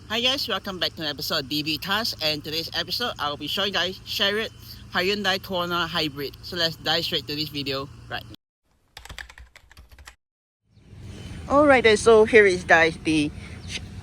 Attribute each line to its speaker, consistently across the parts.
Speaker 1: Hi guys, welcome back to an episode of DB Cars, and today's episode I'll be showing you guys Shariot Hyundai KONA Hybrid. So let's dive straight to this video right now. Alright then, so here is guys the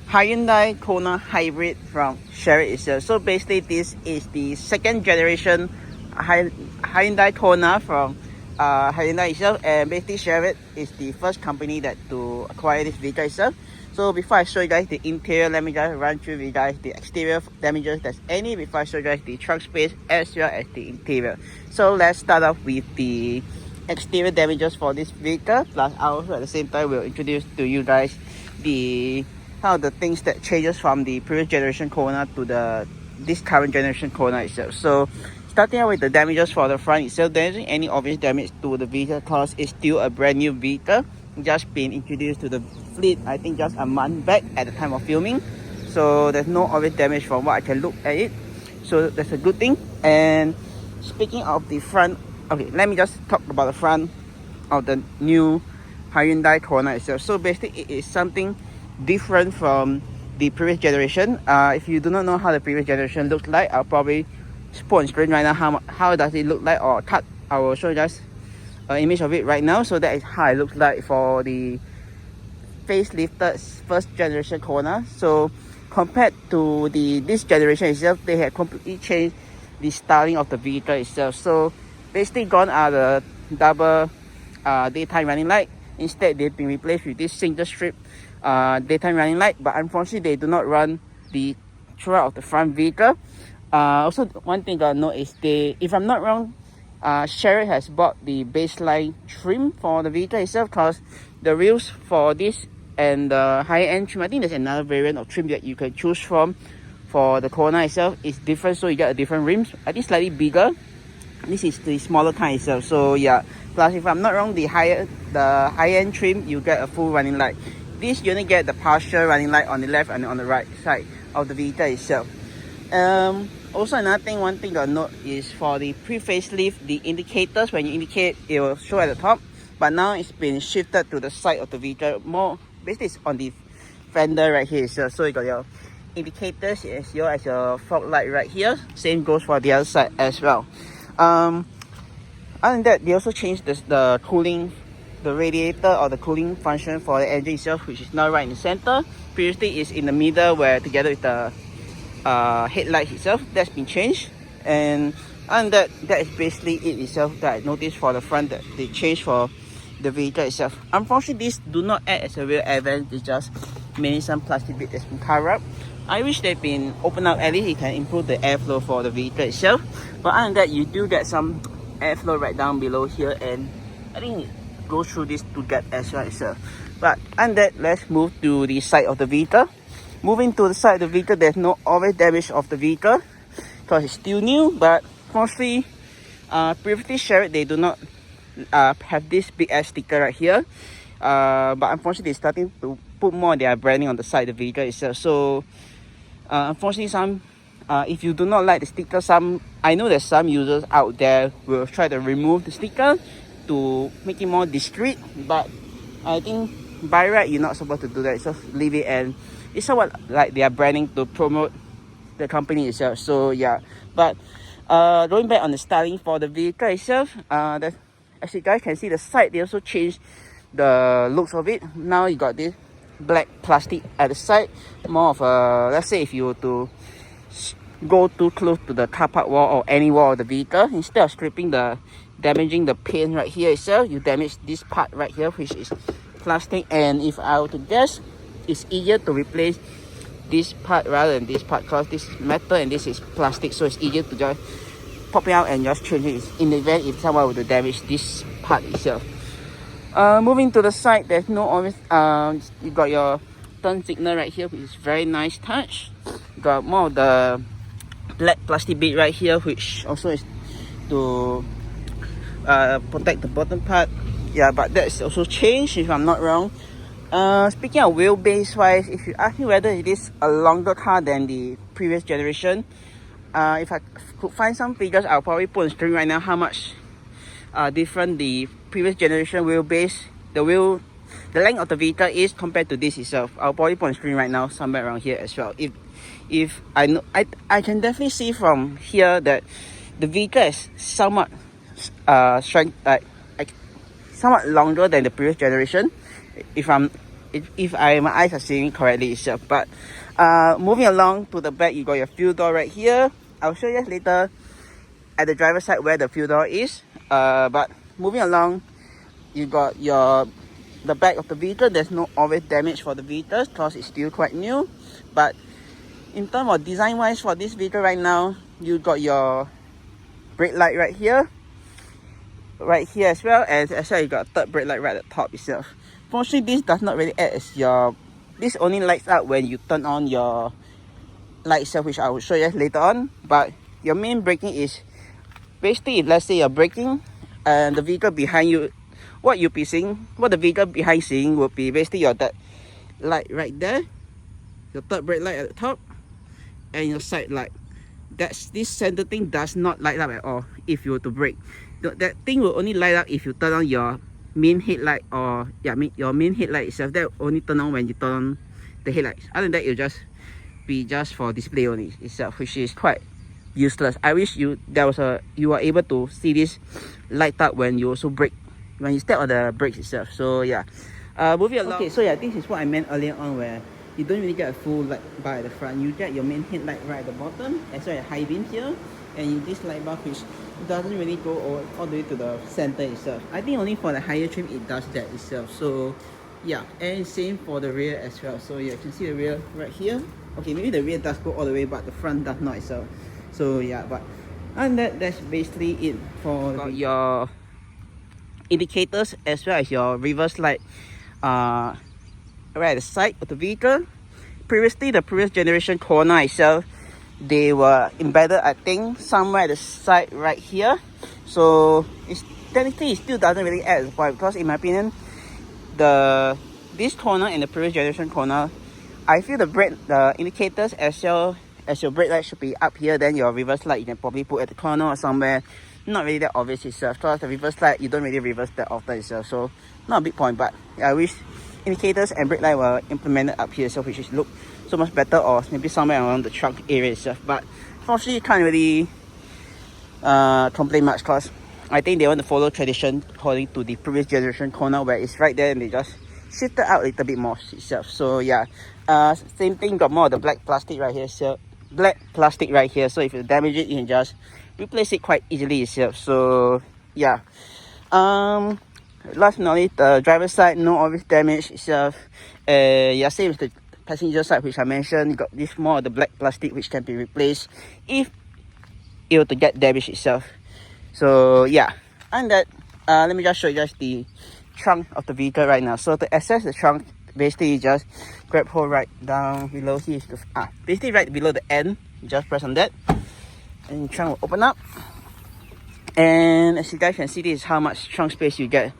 Speaker 1: Hyundai KONA Hybrid from Shariot itself. So basically this is the second generation Hyundai KONA from Hyundai itself, and basically Shariot is the first company that to acquire this vehicle itself. So before I show you guys the interior, let me just run through with you guys the exterior damages there's any before I show you guys the trunk space as well as the interior. So let's start off with the exterior damages for this vehicle, plus I also at the same time will introduce to you guys the some of the things that changes from the previous generation KONA to this current generation KONA itself. So starting out with the damages for the front itself, there isn't any obvious damage to the vehicle because it's still a brand new vehicle, just been introduced to the fleet I think just a month back at the time of filming. So there's no obvious damage from what I can look at it, so that's a good thing. And speaking of the front, okay, let me just talk about the front of the new Hyundai KONA itself. So basically it is something different from the previous generation. If you do not know how the previous generation looked like, I'll probably put on screen right now how does it look like, or I will show you guys an image of it right now. So that is how it looks like for the facelifted first generation KONA. So compared to this generation itself, they have completely changed the styling of the vehicle itself. So basically gone are the double daytime running light. Instead they've been replaced with this single strip daytime running light, but unfortunately they do not run the throughout of the front vehicle. Also one thing I know is if I'm not wrong, Shariot has bought the baseline trim for the vehicle itself, because the wheels for this and the high-end trim, I think there's another variant of trim that you can choose from for the KONA itself, is different. So you get a different rims, I think slightly bigger. This is the smaller kind itself. So yeah, plus if I'm not wrong, the high-end trim you get a full running light. This you only get the partial running light on the left and on the right side of the vehicle itself. Also one thing to note is for the pre-facelift, the indicators, when you indicate it will show at the top, but now it's been shifted to the side of the vehicle. More basically it's on the fender right here. So you got your indicators as well as your fog light right here. Same goes for the other side as well. Other than that, they also changed the cooling, the radiator or the cooling function for the engine itself, which is now right in the center. Previously it's in the middle, where together with the headlight itself, that's been changed. And that is basically it itself that I noticed for the front that they changed for the vehicle itself. Unfortunately these do not act as a real air vent, it's just mainly some plastic bit that's been covered up. I wish they've been opened up, at least it can improve the airflow for the vehicle itself. But other than that, you do get some airflow right down below here, and I think it goes through this to get as well itself. But other than that, let's move to the side of the vehicle. Moving to the side of the vehicle, there's no obvious damage of the vehicle because it's still new. But mostly, previously Shariot, they do not have this big ass sticker right here. But unfortunately, they're starting to put more of their branding on the side of the vehicle itself. So unfortunately, if you do not like the sticker, I know there's some users out there will try to remove the sticker to make it more discreet. But I think by right, you're not supposed to do that. Just leave it, and it's somewhat like they are branding to promote the company itself. So yeah, but going back on the styling for the vehicle itself, as you guys can see, the side they also changed the looks of it. Now you got this black plastic at the side, more of a, let's say if you were to go too close to the car park wall or any wall of the vehicle, instead of damaging the paint right here itself, you damage this part right here, which is plastic. And if I were to guess, it's easier to replace this part rather than this part, because this is metal and this is plastic, so it's easier to just pop it out and just change it in the event if someone were to damage this part itself. Moving to the side, there's no obvious, you got your turn signal right here, which is very nice touch. You got more of the black plastic bit right here, which also is to protect the bottom part. Yeah, but that's also changed if I'm not wrong. Speaking of wheelbase wise, if you ask me whether it is a longer car than the previous generation, if I could find some figures, I'll probably put on screen right now how much different the previous generation wheelbase, the wheel the length of the vehicle is compared to this itself. I'll probably put on screen right now somewhere around here as well. If I know, I can definitely see from here that the vehicle is somewhat strength, like somewhat longer than the previous generation, if my eyes are seeing correctly itself. But moving along to the back, you got your fuel door right here. I'll show you later at the driver's side where the fuel door is. But moving along, you got the back of the vehicle. There's no obvious damage for the vehicle because it's still quite new. But in terms of design wise for this vehicle right now, you got your brake light right here as well, and as well you got a third brake light right at the top itself. Fortunately, this does not really act as this only lights up when you turn on your light itself, which I will show you later on. But your main braking is basically, if let's say you're braking and the vehicle behind you, what the vehicle behind seeing will be basically your that light right there, your third brake light at the top, and your side light. This center thing does not light up at all if you were to brake. That thing will only light up if you turn on your main headlight, or your main headlight itself. That will only turn on when you turn on the headlights. Other than that, it'll just be for display only itself, which is quite useless. I wish you were able to see this light up when you also brake, when you step on the brakes itself. So yeah, moving along. Okay, so yeah, this is what I meant earlier on, where you don't really get a full light bar at the front. You get your main headlight right at the bottom, as well as high beam here, and this light bar which doesn't really go all the way to the center itself. I think only for the higher trim it does that itself. So yeah, and same for the rear as well. So yeah, you can see the rear right here. Okay, maybe the rear does go all the way, but the front does not itself. So yeah, but and that's basically it for your indicators, as well as your reverse light right at the side of the vehicle. Previously, the previous generation KONA itself, they were embedded, I think, somewhere at the side right here. So technically it still doesn't really add as point, because in my opinion, this KONA and the previous generation KONA, I feel the indicators as well as your brake light should be up here. Then your reverse light you can probably put at the corner or somewhere. Not really that obvious itself, because the reverse light you don't really reverse that often itself. So not a big point, but yeah, I wish indicators and brake light were implemented up here, so which is look so much better, or maybe somewhere around the trunk area itself. But unfortunately, you can't really complain much, because I think they want to follow tradition according to the previous generation KONA, where it's right there and they just shifted out a little bit more itself. So yeah, same thing, got more of the black plastic right here. So so if you damage it, you can just replace it quite easily itself. So yeah, last but not least, the driver's side, no obvious damage itself. Yeah, same as the passenger side, which I mentioned. You got this more of the black plastic which can be replaced if it were to get damaged itself. So yeah, and that let me just show you guys the trunk of the vehicle right now. So to access the trunk, basically you just grab hold right down below here, basically right below the end. You just press on that and the trunk will open up. And as you guys can see, this is how much trunk space you get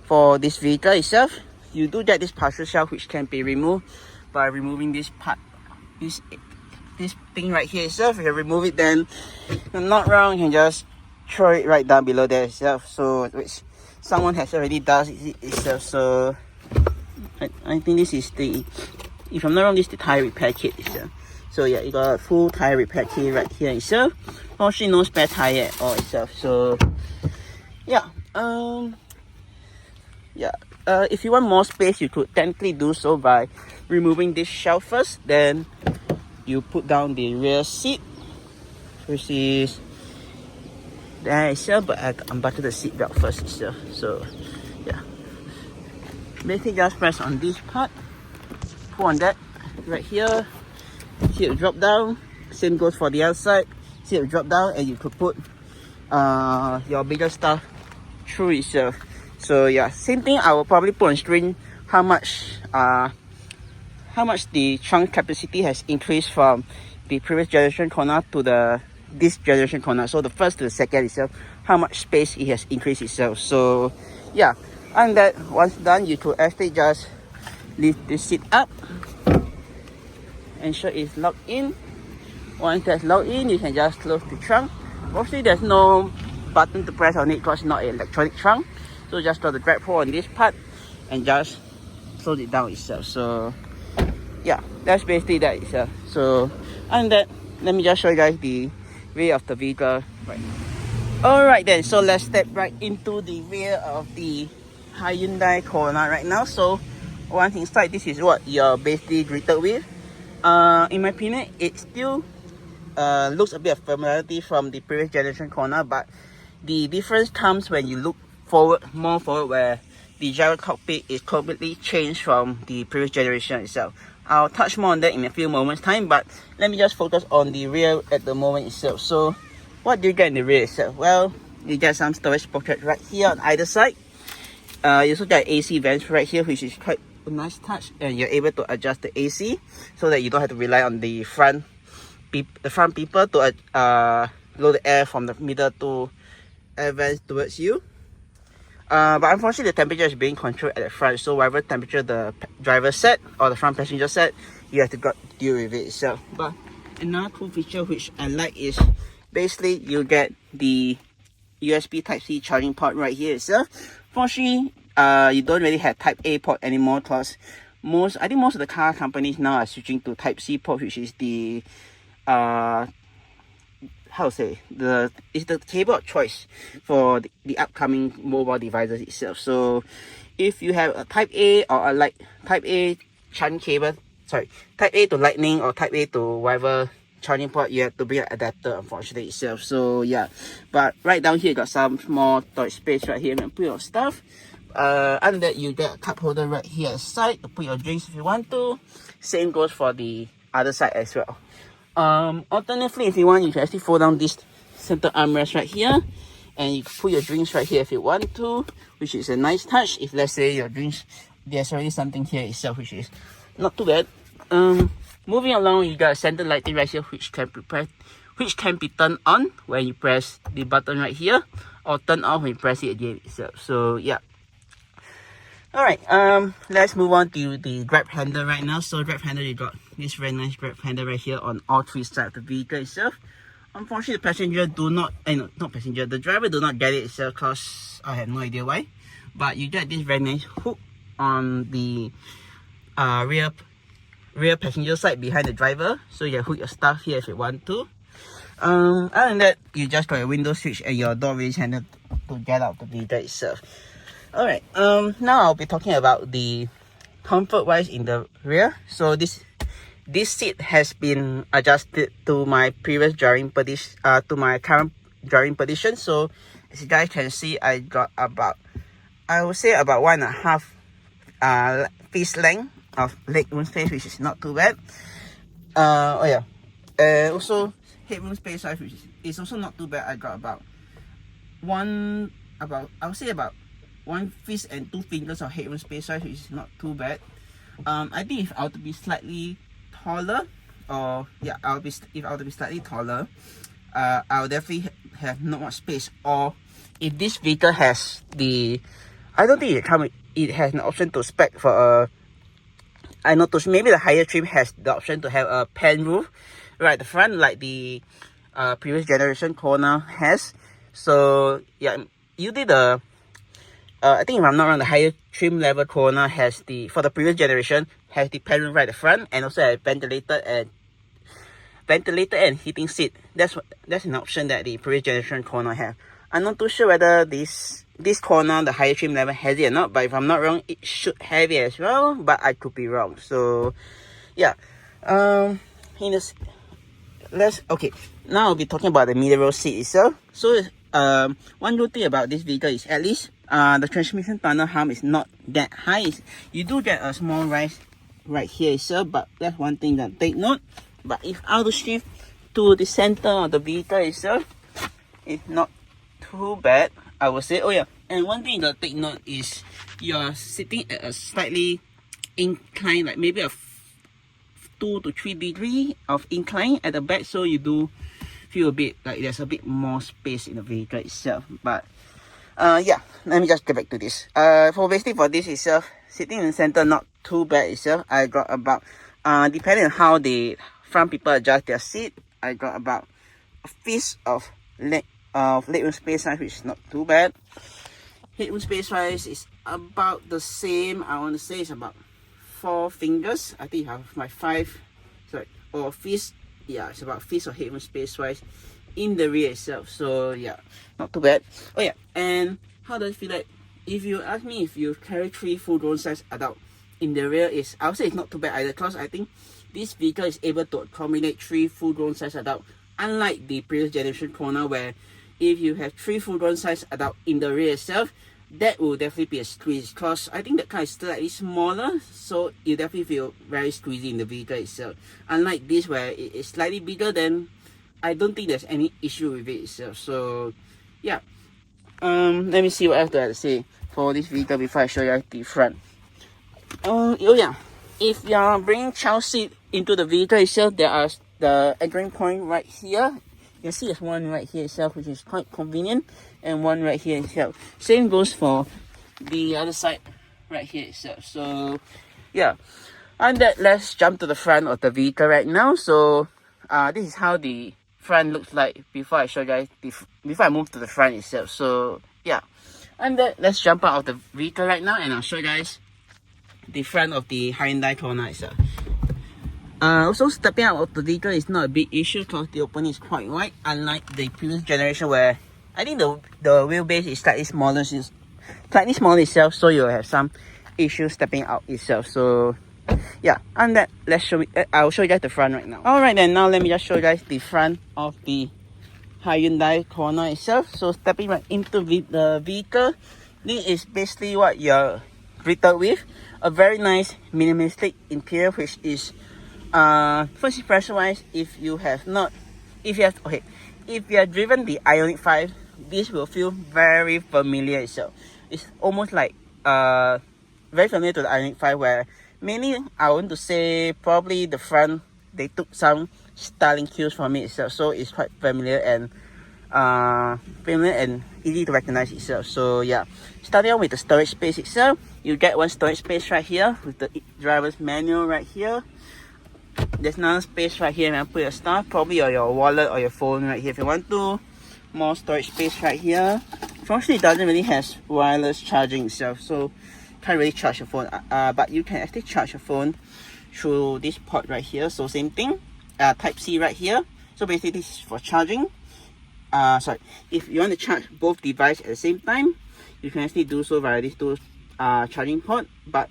Speaker 1: for this vehicle itself. You do get this partial shelf which can be removed by removing this part, this thing right here itself. If you remove it, then if I'm not wrong, you can just throw it right down below there itself. So which someone has already does it itself. So I think this is if I'm not wrong, this is the tire repair kit itself. So yeah, you got a full tire repair kit right here itself. Actually no spare tire at all itself. So yeah, if you want more space, you could technically do so by removing this shelf first. Then you put down the rear seat, which is there itself, but I unbuckle the seat belt first itself. So yeah, basically just press on this part, pull on that right here, see it drop down. Same goes for the other side, see it drop down, and you could put your bigger stuff through itself. So yeah, same thing, I will probably put on screen how much the trunk capacity has increased from the previous generation KONA to this generation KONA. So the first to the second itself, how much space it has increased itself. So yeah, and that once done, you could actually just lift the seat up, ensure it's locked in. Once that's locked in, you can just close the trunk. Obviously there's no button to press on it because it's not an electronic trunk. So just got the grab hold on this part and just slows it down itself. So yeah, that's basically that itself. So and that, let me just show you guys the rear of the vehicle right now. Alright then, so let's step right into the rear of the Hyundai Kona right now. So once inside, this is what you're basically greeted with. In my opinion, it still looks a bit of familiarity from the previous generation Kona, but the difference comes when you look forward, more forward, where the driver cockpit is completely changed from the previous generation itself. I'll touch more on that in a few moments time, but let me just focus on the rear at the moment itself. So what do you get in the rear itself? Well, you get some storage pockets right here on either side. You also get AC vents right here, which is quite a nice touch, and you're able to adjust the AC so that you don't have to rely on the front people to blow the air from the middle to air vents towards you. But unfortunately, the temperature is being controlled at the front, so whatever temperature the driver set or the front passenger set, you have to deal with it itself. But another cool feature which I like is basically you get the USB Type-C charging port right here itself. Fortunately, you don't really have Type A port anymore, because I think most of the car companies now are switching to Type-C port, which is the it's the cable of choice for the upcoming mobile devices itself. So if you have a Type A or a Type A charging cable, Type A to Lightning or Type A to whatever charging port, you have to bring an adapter, unfortunately itself. So yeah, but right down here you got some small storage space right here, you can put your stuff. Other than that, you get a cup holder right here at the side to put your drinks if you want to. Same goes for the other side as well. Alternatively, if you want, you can actually fold down this center armrest right here, and you can put your drinks right here if you want to, which is a nice touch. If let's say your drinks, there's already something here itself, which is not too bad. Moving along, you got a center lighting right here, which can be turned on when you press the button right here, or turned off when you press it again itself. So yeah. Alright, let's move on to the grab handle right now. So grab handle, you got this very nice grab handle right here on all three sides of the vehicle itself. Unfortunately, the driver do not get it itself, because I have no idea why. But you get this very nice hook on the rear passenger side behind the driver, so you can hook your stuff here if you want to. Other than that, you just got a window switch and your door release handle to get out of the vehicle itself. Alright, now I'll be talking about the comfort wise in the rear. So this seat has been adjusted to my previous driving position, to my current driving position. So as you guys can see, I got about, I would say about 1.5 feet length of legroom space, which is not too bad. Also headroom space size, which is also not too bad. I got about I would say about 1 fist and 2 fingers of headroom space size, which is not too bad. I think if I were to be slightly taller, if I were to be slightly taller, I would definitely have not much space. Or if this vehicle has I don't think it has an option to spec for I noticed maybe the higher trim has the option to have a pan roof right at the front, like the previous generation Kona has. So yeah, you did I think if I'm not wrong, the higher trim level Kona has for the previous generation, has the pan roof right at the front, and also a ventilator and heating seat. That's an option that the previous generation Kona have. I'm not too sure whether this Kona, the higher trim level, has it or not, but if I'm not wrong, it should have it as well, but I could be wrong. So yeah, okay, now I'll be talking about the middle row seat itself. So one good thing about this vehicle is at least the transmission tunnel hump is not that high. You do get a small rise right here itself, but that's one thing that take note. But if I were to shift to the center of the vehicle itself, it's not too bad, I would say. Oh yeah, and one thing to take note is you're sitting at a slightly incline, like maybe a 2 to 3 degree of incline at the back, so you do feel a bit like there's a bit more space in the vehicle itself. But yeah, let me just get back to this. For this itself, sitting in the center, not too bad itself. I got about depending on how the front people adjust their seat, I got about a fist of legroom space size, which is not too bad. Headroom space size is about the same. I want to say it's about 4 fingers. I think I have my 5, sorry, or fist. Yeah, it's about fist or headphone space wise in the rear itself. So yeah, not too bad. Oh yeah, and how does it feel like? If you ask me if you carry 3 full-grown size adult in the rear, is I would say it's not too bad either, because I think this vehicle is able to accommodate 3 full-grown size adult, unlike the previous generation Kona, where if you have 3 full-grown size adult in the rear itself, that will definitely be a squeeze, because I think the car is slightly smaller, so you definitely feel very squeezy in the vehicle itself. Unlike this, where it is slightly bigger, then I don't think there's any issue with it itself. So yeah, let me see what else I have to say for this vehicle before I show you the front. Oh yeah, if you are bringing child seat into the vehicle itself, there are the anchoring point right here. You can see there's one right here itself, which is quite convenient, and one right here itself. Same goes for the other side right here itself. So yeah, and that, let's jump to the front of the vehicle right now. So this is how the front looks like before I show you guys before I move to the front itself. So yeah, and that, let's jump out of the vehicle right now, and I'll show you guys the front of the Hyundai KONA itself. Also, stepping out of the vehicle is not a big issue, because the opening is quite wide, unlike the previous generation where I think the wheelbase is slightly smaller. It's slightly smaller itself, so you'll have some issues stepping out itself. So yeah, and that, I'll show you guys the front right now. Alright then, now let me just show you guys the front of the Hyundai KONA itself. So stepping right into the vehicle, this is basically what you're greeted with. A very nice minimalistic interior, which is first impression wise, if you have driven the Ioniq 5, this will feel very familiar itself. It's almost like very familiar to the Ioniq 5, where mainly I want to say probably the front, they took some styling cues from it itself, so it's quite familiar and easy to recognize itself. So yeah, starting out with the storage space itself, you get one storage space right here with the driver's manual right here. There's another space right here, and put your stuff, probably your wallet or your phone right here if you want to. More storage space right here. Fortunately, it doesn't really have wireless charging itself, so can't really charge your phone. But you can actually charge your phone through this port right here. So same thing, Type C right here. So basically, this is for charging. If you want to charge both devices at the same time, you can actually do so via these two charging port. But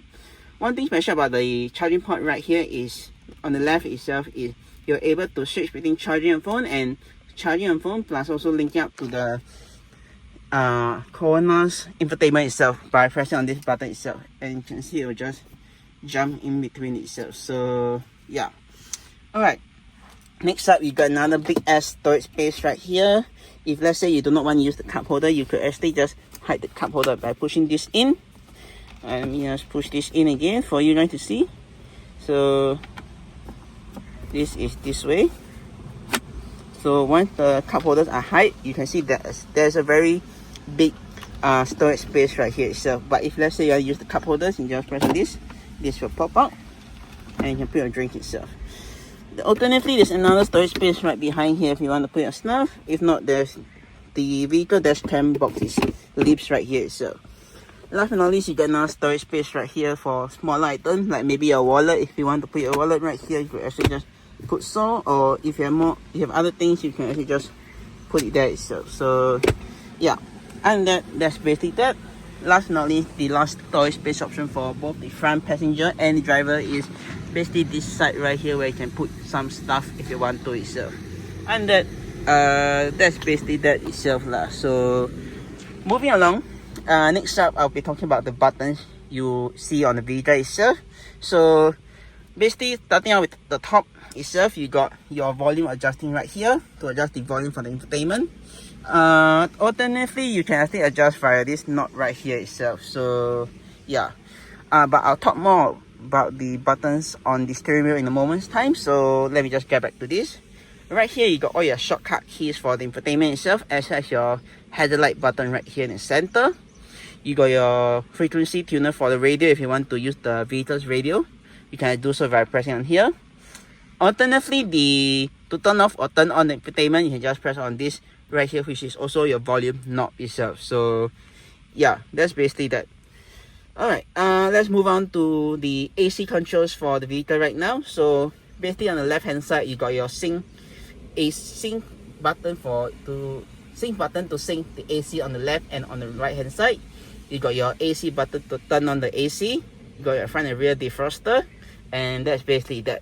Speaker 1: one thing special about the charging port right here is, on the left itself, is you're able to switch between charging your phone and charging your phone, plus also linking up to the Kona's infotainment itself by pressing on this button itself, and you can see it will just jump in between itself. So yeah, alright, next up we got another big ass storage space right here. If let's say you do not want to use the cup holder, you could actually just hide the cup holder by pushing this in. And let me just push this in again for you guys to see. So this is this way. So once the cup holders are hide, you can see that there's a very big storage space right here itself. But if let's say you use the cup holders, you just press on this will pop out, and you can put your drink itself. Alternatively, there's another storage space right behind here if you want to put your stuff. If not, there's the vehicle dash cam boxes lips right here itself. Last but not least, you get another storage space right here for smaller items, like maybe a wallet. If you want to put your wallet right here, you could actually just put so, or if you have other things, you can actually just put it there itself. So yeah, and that's basically that. Last but not least, the last storage space option for both the front passenger and the driver is basically this side right here, where you can put some stuff if you want to itself. And that's basically that itself lah. So moving along, next up I'll be talking about the buttons you see on the vehicle itself. So basically, starting out with the top itself, you got your volume adjusting right here to adjust the volume for the infotainment. Alternatively, you can actually adjust via this knob right here itself. So yeah, but I'll talk more about the buttons on the steering wheel in a moment's time. So let me just get back to this. Right here, you got all your shortcut keys for the infotainment itself, as well as your headlight button right here in the center. You got your frequency tuner for the radio if you want to use the vehicle's radio. You can do so by pressing on here. Alternatively, to turn off or turn on the infotainment, you can just press on this right here, which is also your volume knob itself. So yeah, that's basically that. Alright, let's move on to the AC controls for the vehicle right now. So basically on the left hand side, you got your sync button to sync the AC on the left, and on the right hand side, you got your AC button to turn on the AC. You got your front and rear defroster, and that's basically that.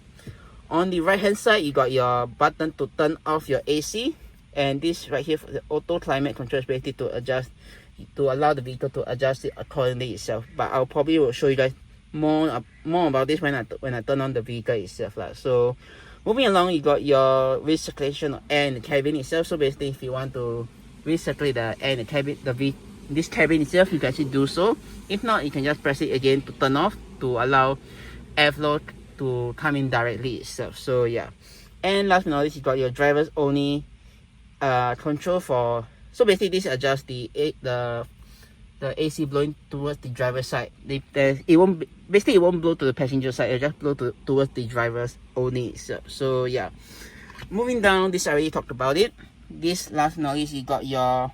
Speaker 1: On the right hand side, you got your button to turn off your AC, and this right here for the auto climate control is basically to allow the vehicle to adjust it accordingly itself. But I'll probably will show you guys more about this when I turn on the vehicle itself lah. So moving along, you got your recirculation of air in the cabin itself. So basically, if you want to recirculate the air in the cabin, this cabin itself, you can actually do so. If not, you can just press it again to turn off to allow airflow to come in directly itself. So yeah, and last but not least, you got your drivers only control for. So basically, this adjusts the AC blowing towards the driver's side. It won't blow to the passenger side. It'll just blow towards the drivers only itself. So yeah, moving down, this I already talked about it. This last but not least, you got your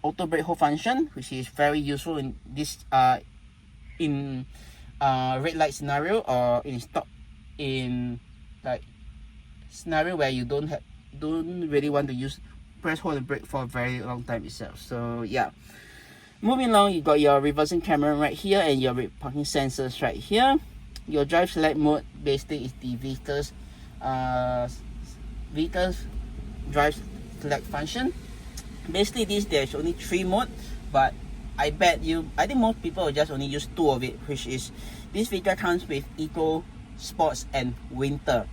Speaker 1: auto brake hold function, which is very useful in this red light scenario, or in like scenario where you don't really want to press hold and brake for a very long time itself. So yeah, moving along, you got your reversing camera right here and your parking sensors right here. Your drive select mode basically is the vehicle's drive select function. Basically there's only 3 modes, but I think most people will just only use 2 of it, which is this vehicle comes with Eco, Sports and Winter.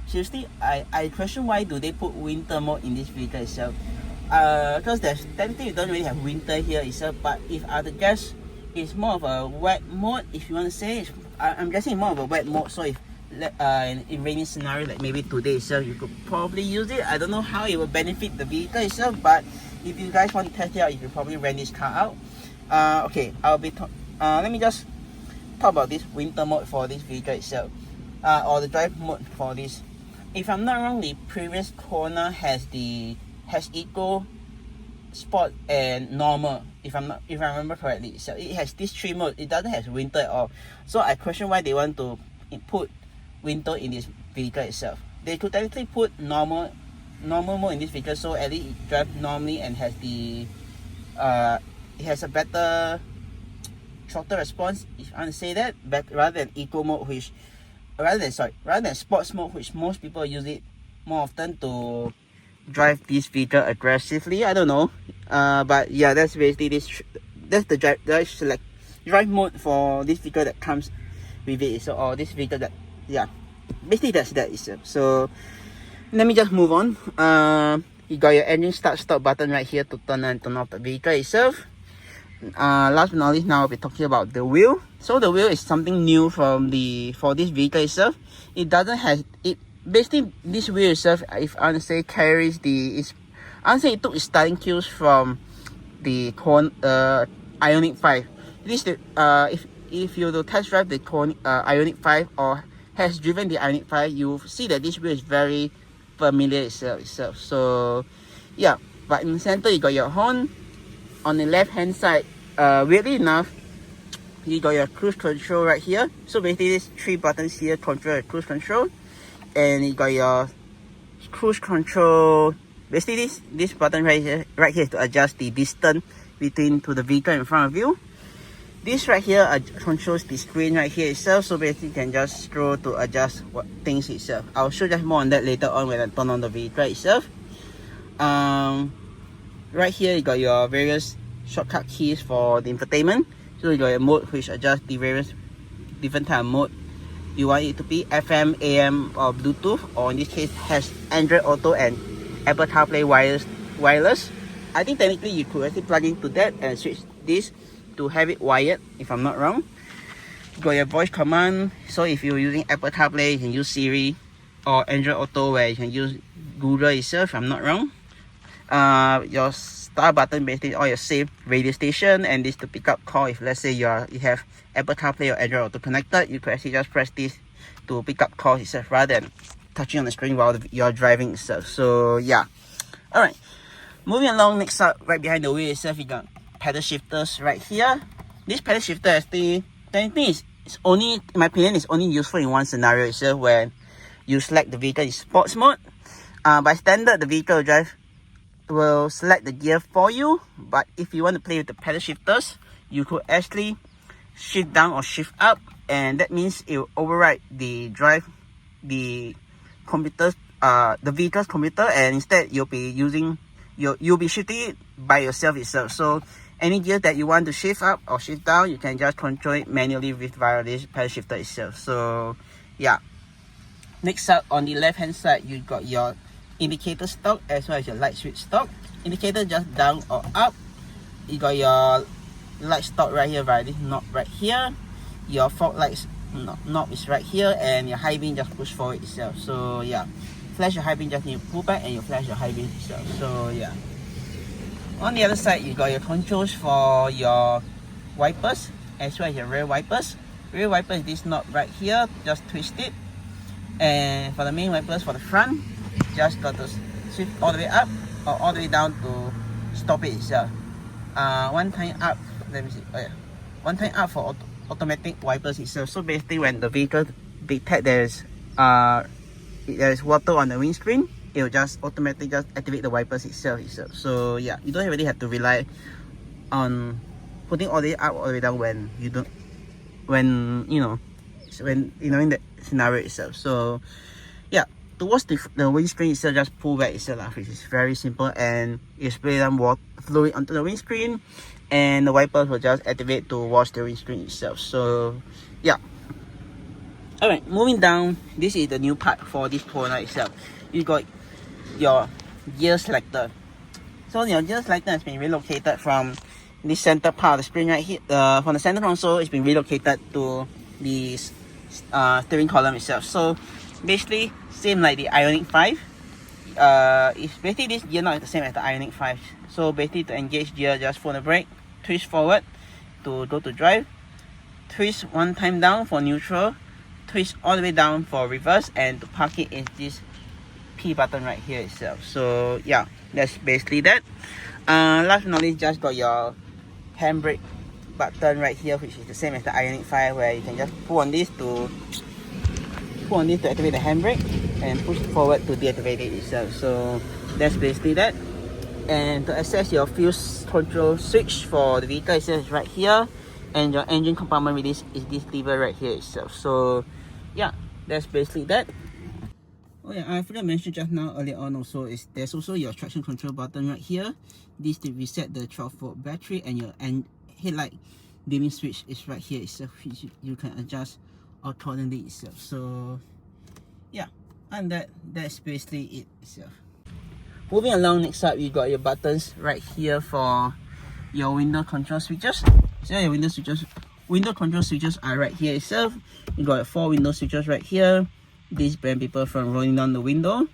Speaker 1: Seriously, I question why do they put winter mode in this vehicle itself. Because there's technically you don't really have winter here itself, but if I had to guess, it's more of a wet mode, if you want to say. I'm guessing more of a wet mode. So if in rainy scenario like maybe today itself, you could probably use it. I don't know how it will benefit the vehicle itself, but if you guys want to test it out, you can probably rent this car out. Okay, let me just talk about this winter mode for this vehicle itself, or the drive mode for this. If I'm not wrong, the previous Kona has Eco, Sport and Normal. If I remember correctly, so it has these 3 modes. It doesn't have winter at all. So I question why they want to put winter in this vehicle itself. They could technically put normal mode in this vehicle, so at least it drives normally and has it has a better throttle response, if I want to say that, but rather than eco mode, rather than sports mode, which most people use it more often to drive this vehicle aggressively. I don't know, but yeah, that's basically that's the drive mode for this vehicle that comes with it. So, or this vehicle that, yeah, basically that's that itself. So let me just move on. You got your engine start stop button right here to turn on and turn off the vehicle itself. Last but not least, now we're talking about the wheel. So the wheel is something new for this vehicle itself. It doesn't have it. Basically, this wheel itself, if I want to say, carries it took its starting cues from the Ioniq 5. This if you to test drive the Ioniq 5 or has driven the Ioniq 5, you see that this wheel is very familiar itself. So yeah, but in the center you got your horn. On the left hand side, weirdly enough, you got your cruise control right here. So basically, these 3 buttons here control your cruise control, and you got your cruise control. Basically, this button right here is to adjust the distance to the vehicle in front of you. This right here controls the screen right here itself. So basically, you can just scroll to adjust things itself. I'll show you more on that later on when I turn on the vehicle itself. Right here, you got your various shortcut keys for the infotainment. So you got your mode, which adjusts the various different type of mode you want it to be, FM, AM, or Bluetooth, or in this case has Android Auto and Apple CarPlay wireless. I think technically you could actually plug into that and switch this to have it wired, if I'm not wrong. You got your voice command. So if you're using Apple CarPlay, you can use Siri, or Android Auto where you can use Google itself, if I'm not wrong. Your start button basically or your save radio station, and this to pick up call. If let's say you have Apple CarPlay or Android Auto connected, you could actually just press this to pick up calls itself rather than touching on the screen while you're driving itself. So yeah, all right, moving along. Next up, right behind the wheel itself, you got pedal shifters right here. this pedal shifter actually, technically it's only, in my opinion, it's only useful in one scenario itself, where you select the vehicle in sports mode. By standard, the vehicle will select the gear for you, but if you want to play with the pedal shifters, you could actually shift down or shift up, and that means it will override the computer's the vehicle's computer, and instead you'll be shifting it by yourself itself. So any gear that you want to shift up or shift down, you can just control it manually via this pedal shifter itself. So yeah. Next up, on the left hand side, you got your indicator stock as well as your light switch stock. Indicator just down or up. You got your light stock right here via this knob right here. Your fog lights knob is right here, and your high beam just push forward itself. So yeah, flash your high beam just need to pull back, and you flash your high beam itself. So yeah. On the other side, you got your controls for your wipers as well as your rear wipers. Rear wiper is this knob right here, just twist it. And for the main wipers for the front, just got to shift all the way up or all the way down to stop it itself. One time up, let me see. Oh yeah, one time up for automatic wipers itself. So basically, when the vehicle detects there's water on the windscreen, it will just automatically just activate the wipers itself. So yeah, you don't really have to rely on putting all the way up, all the way down when you don't, when you know in the scenario itself. So yeah, towards the windscreen itself, just pull back itself, which is very simple, and you spray some water fluid onto the windscreen, and the wipers will just activate to wash the windscreen itself. So yeah. Alright, moving down, this is the new part for this Kona itself. You got your gear selector. So your gear selector has been relocated from the center part of the screen right here. From the center console, it's been relocated to the steering column itself. So basically, same like the Ioniq 5. It's basically this gear knob is the same as the Ioniq 5. So basically, to engage gear, just pull the brake, twist forward to go to drive, twist one time down for neutral, twist all the way down for reverse, and to park it is this P button right here itself. So yeah, that's basically that. Last but not least, just got your handbrake button right here, which is the same as the Ioniq 5, where you can just pull on this to activate the handbrake and push it forward to deactivate it itself. So that's basically that. And to access your fuel control switch for the vehicle itself is right here, and your engine compartment release is this lever right here itself. So yeah, that's basically that. Oh yeah, I forgot to mention just now earlier on also, is there's also your traction control button right here. This to reset the 12-volt battery, and your headlight dimming switch is right here itself, which you can adjust accordingly itself. So yeah, and that's basically it itself. Moving along, next up, you got your buttons right here for your window control switches. So your window control switches are right here itself. You got 4 window switches right here. This prevent people from rolling down the window.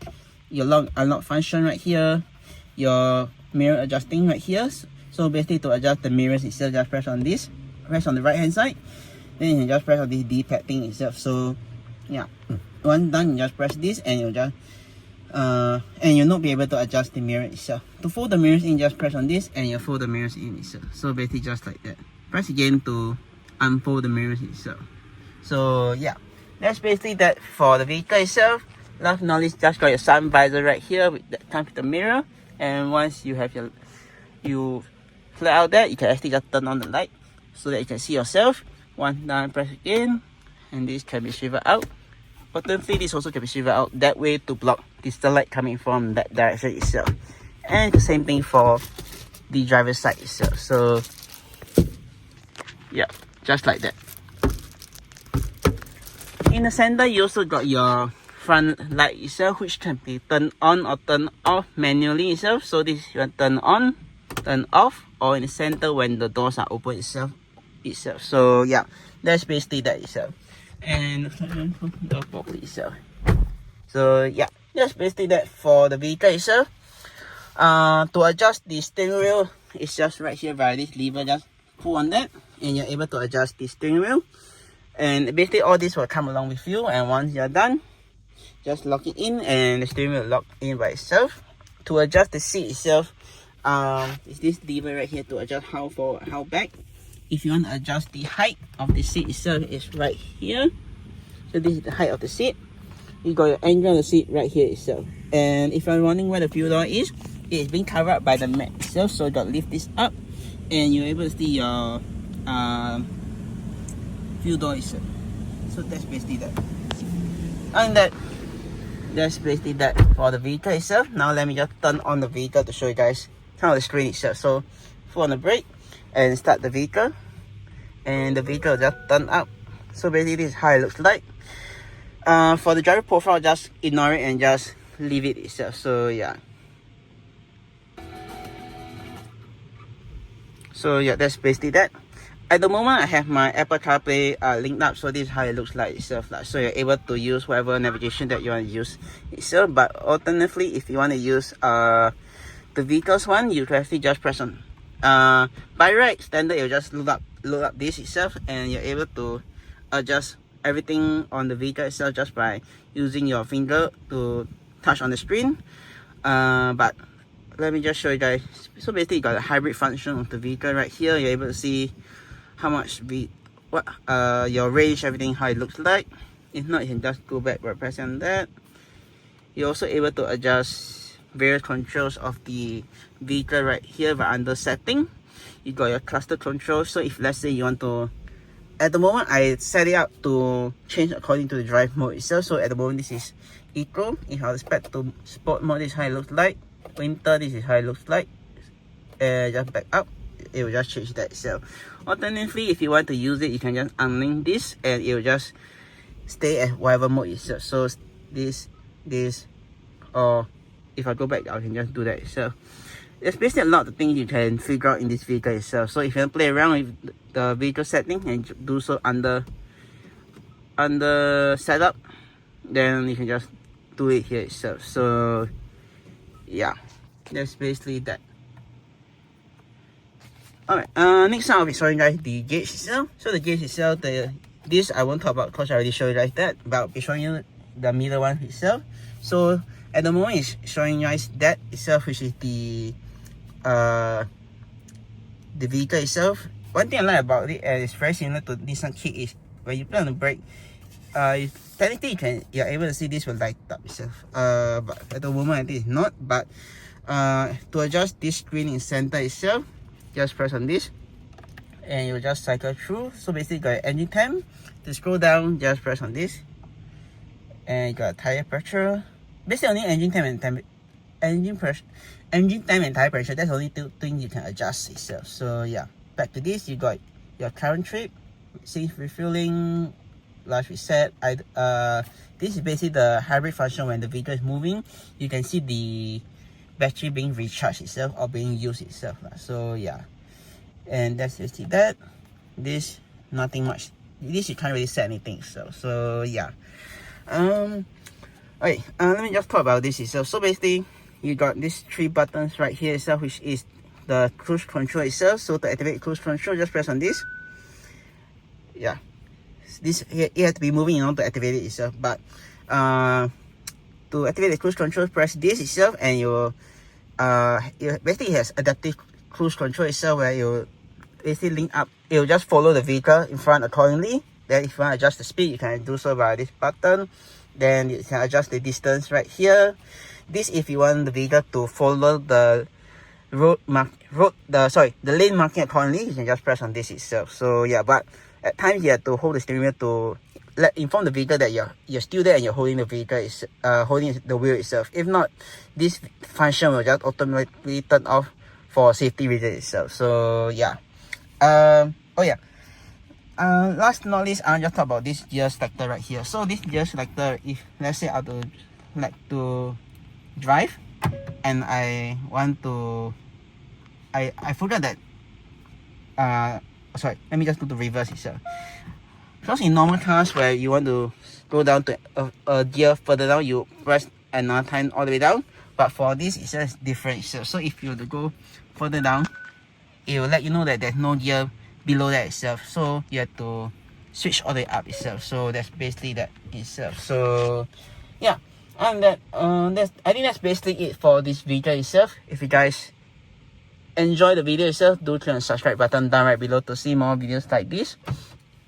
Speaker 1: Your lock unlock function right here. Your mirror adjusting right here. So basically, to adjust the mirrors itself, just press on this. Press on the right hand side. Then you can just press on this D-pad thing itself. So yeah, once done, you just press this, and you'll just and you'll not be able to adjust the mirror itself. To fold the mirrors in, just press on this, and you'll fold the mirrors in itself. So basically, just like that. Press again to unfold the mirrors itself. So yeah, that's basically that for the vehicle itself. Last but not least, just got your sun visor right here that comes with the mirror. And once you have you clear out that, you can actually just turn on the light so that you can see yourself. Once done, press again, and this can be swiveled out. Potentially, this also can be swiveled out that way to block the light coming from that direction itself. And the same thing for the driver's side itself. So yeah, just like that. In the center, you also got your front light itself, which can be turned on or turned off manually itself. So this you can turn on, turn off, or in the center when the doors are open itself. So yeah, that's basically that itself. And the properly itself. So yeah, that's basically that for the vehicle itself. To adjust the steering wheel, it's just right here via this lever. Just pull on that, and you're able to adjust the steering wheel. And basically, all this will come along with you. And once you're done, just lock it in, and the steering wheel will lock in by itself. To adjust the seat itself, is this lever right here to adjust how forward, how back. if you want to adjust the height of the seat itself, is right here. So this is the height of the seat. You got your angle on the seat right here itself. And if you're wondering where the fuel door is, it is being covered up by the mat itself. So you got to lift this up, and you're able to see your fuel door itself. So that's basically that. And that's basically that for the vehicle itself. Now let me just turn on the vehicle to show you guys kind of the screen itself. So put on the brake and start the vehicle, and the vehicle just turn up. So basically this is how it looks like. For the driver profile, just ignore it and just leave it itself. So yeah. So yeah, that's basically that. At the moment, I have my Apple CarPlay linked up, so this is how it looks like itself. So you're able to use whatever navigation that you want to use itself. But alternatively, if you want to use the vehicles one, you can actually just press on by right standard. You'll just load up this itself, and you're able to adjust everything on the vehicle itself just by using your finger to touch on the screen. But let me just show you guys. So basically, you got a hybrid function of the vehicle right here. You're able to see how much your range, everything, how it looks like. If not, you can just go back by pressing on that. You're also able to adjust various controls of the vehicle right here by under setting. You got your cluster control. So if let's say you want to, at the moment I set it up to change according to the drive mode itself. So at the moment this is eco. If I respect to sport mode, this is how it looks like. Winter, this is how it looks like. Just back up, it will just change that itself. Alternatively, if you want to use it, you can just unlink this and it will just stay at whatever mode itself. So this, or if I go back, I can just do that itself. There's basically a lot of things you can figure out in this vehicle itself. So if you want to play around with the vehicle setting and do so under setup, then you can just do it here itself. So yeah, that's basically that. Alright, next time I'll be showing you guys the gauge itself. So the gauge itself, this I won't talk about because I already showed you guys that, but I'll be showing you the middle one itself. So at the moment it's showing you guys that itself, which is the vehicle itself. One thing I like about it, and it's very similar to this one kick, is when you put on the brake, technically you're able to see this will light up itself. But at the moment I think it's not. But to adjust this screen in center itself, just press on this and you'll just cycle through. So basically you got engine time. To scroll down, just press on this and you got tire pressure. Basically only engine time and tire pressure. That's the only two things you can adjust itself. So yeah, back to this, you got your current trip, safe refueling, last reset. This is basically the hybrid function. When the vehicle is moving, you can see the battery being recharged itself or being used itself. So yeah, and that's basically that. This, nothing much. This you can't really set anything. So yeah. Okay, let me just talk about this itself. So basically, you got these three buttons right here itself, which is the cruise control itself. So to activate cruise control, just press on this. Yeah, this here, you have to be moving in order to activate it itself. But to activate the cruise control, press this itself, and you basically has adaptive cruise control itself, where you basically link up. It will just follow the vehicle in front accordingly. Then if you want to adjust the speed, you can do so by this button. Then you can adjust the distance right here. This if you want the vehicle to follow the the lane marking accordingly, you can just press on this itself. So yeah, but at times you have to hold the steering wheel to inform the vehicle that you're still there and you're holding the vehicle holding the wheel itself. If not, this function will just automatically turn off for safety reasons itself. So yeah. Oh yeah. Last but not least, I'll just talk about this gear selector right here. So this gear selector, if let's say I would like to drive and I want to, I forgot that. Sorry, let me just do the reverse itself. Because in normal cars where you want to go down to a gear further down, you press another time all the way down. But for this, it's just different itself. So if you were to go further down, it will let you know that there's no gear below that itself. So you have to switch all the way up itself. So that's basically that itself. So yeah, and I think that's basically it for this video itself. If you guys enjoy the video itself, do click on the subscribe button down right below to see more videos like this.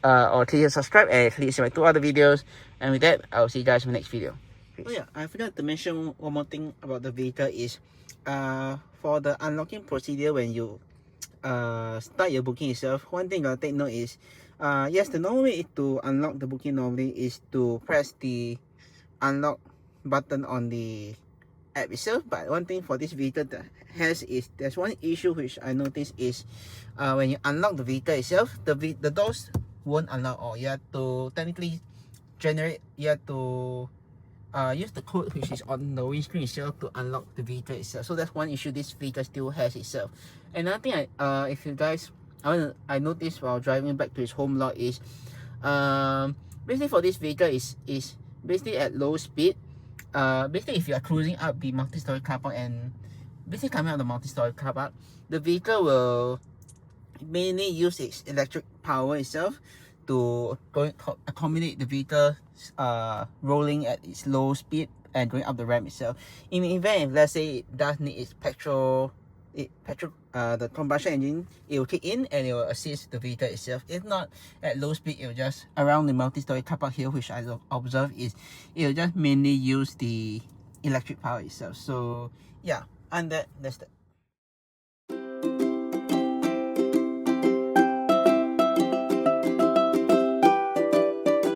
Speaker 1: Or click on subscribe and click see my 2 other videos. And with that, I'll see you guys in the next video. Peace. Oh yeah, I forgot to mention one more thing about the vehicle is for the unlocking procedure when you start your booking itself. One thing I'll take note is yes, the normal way to unlock the booking normally is to press the unlock button on the app itself. But one thing for this vehicle that has is there's one issue which I noticed is when you unlock the vehicle itself, the doors won't unlock, or you have to technically you have to use the code which is on the windscreen itself to unlock the vehicle itself. So that's one issue this vehicle still has itself. Another thing if you guys I noticed while driving back to his home lot is basically for this vehicle is basically at low speed. Basically if you are cruising up the multi-story car park and basically coming out the multi-story car park, the vehicle will mainly use its electric power itself to accommodate the vehicle rolling at its low speed and going up the ramp itself. In the event if let's say it does need its the combustion engine, it will kick in and it will assist the vehicle itself. If not at low speed, it will just around the multi-story car park here, which I observed is it will just mainly use the electric power itself. So yeah, and that's that.